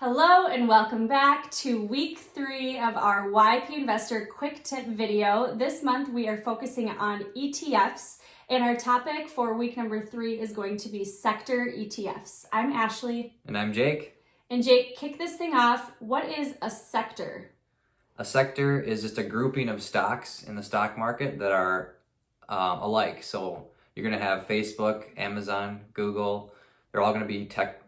Hello and welcome back to week 3 of our YP Investor Quick Tip video. This month we are focusing on ETFs, and our topic for week number 3 is going to be sector ETFs. I'm Ashley. And I'm Jake. And Jake, kick this thing off. What is a sector? A sector is just a grouping of stocks in the stock market that are alike. So you're going to have Facebook, Amazon, Google. They're all going to be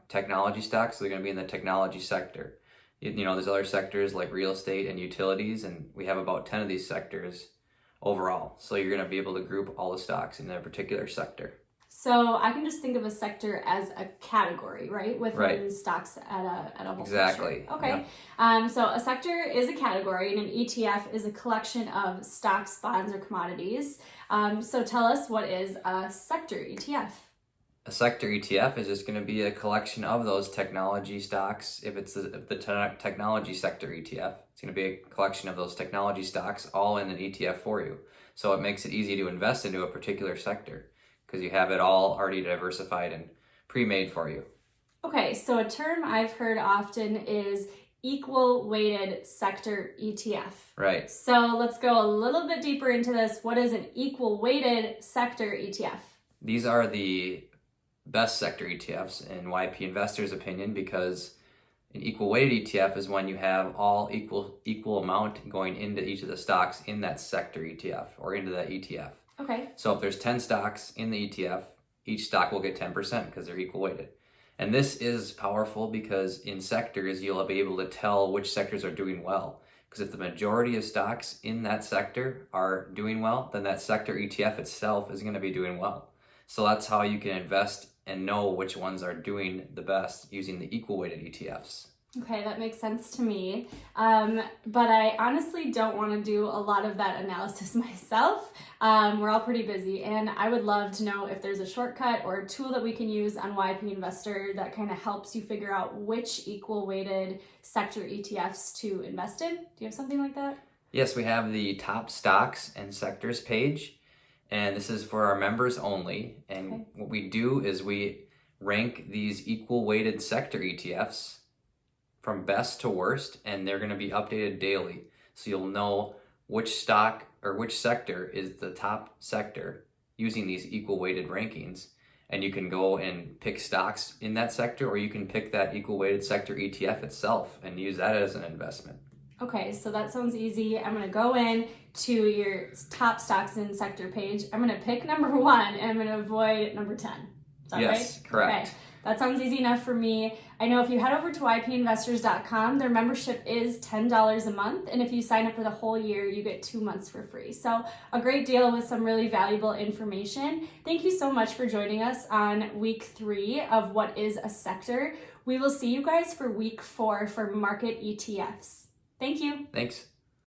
technology stocks, so they're going to be in the technology sector. You know, there's other sectors like real estate and utilities, and we have about 10 of these sectors overall. So you're going to be able to group all the stocks in a particular sector. So I can just think of a sector as a category, right? Within stocks at a whole Exactly. Picture. Okay. Yeah. So a sector is a category, and an ETF is a collection of stocks, bonds, or commodities. So tell us, what is a sector ETF? A sector ETF is just going to be a collection of those technology stocks. If it's the technology sector ETF, it's going to be a collection of those technology stocks all in an ETF for you. So it makes it easy to invest into a particular sector because you have it all already diversified and pre-made for you. Okay, so a term I've heard often is Equal Weighted Sector ETF. Right. So let's go a little bit deeper into this. What is an Equal Weighted Sector ETF? These are the best sector ETFs in YP investors' opinion, because an equal weighted ETF is when you have all equal amount going into each of the stocks in that sector ETF or into that ETF. Okay. So if there's 10 stocks in the ETF, each stock will get 10% because they're equal weighted. And this is powerful because in sectors, you'll be able to tell which sectors are doing well. Because if the majority of stocks in that sector are doing well, then that sector ETF itself is going to be doing well. So that's how you can invest and know which ones are doing the best using the equal weighted ETFs. Okay, that makes sense to me. But I honestly don't want to do a lot of that analysis myself. We're all pretty busy, and I would love to know if there's a shortcut or a tool that we can use on YP Investor that kind of helps you figure out which equal weighted sector ETFs to invest in. Do you have something like that? Yes, we have the top stocks and sectors page. And this is for our members only. And What we do is we rank these equal weighted sector ETFs from best to worst, and they're going to be updated daily. So you'll know which stock or which sector is the top sector using these equal weighted rankings. And you can go and pick stocks in that sector, or you can pick that equal weighted sector ETF itself and use that as an investment. Okay, so that sounds easy. I'm going to go in to your top stocks in sector page. I'm going to pick number 1 and I'm going to avoid number 10. Is that right? Yes, correct. Okay, that sounds easy enough for me. I know if you head over to ypinvestors.com, their membership is $10 a month. And if you sign up for the whole year, you get 2 months for free. So a great deal with some really valuable information. Thank you so much for joining us on week 3 of What is a Sector. We will see you guys for week 4 for market ETFs. Thank you. Thanks.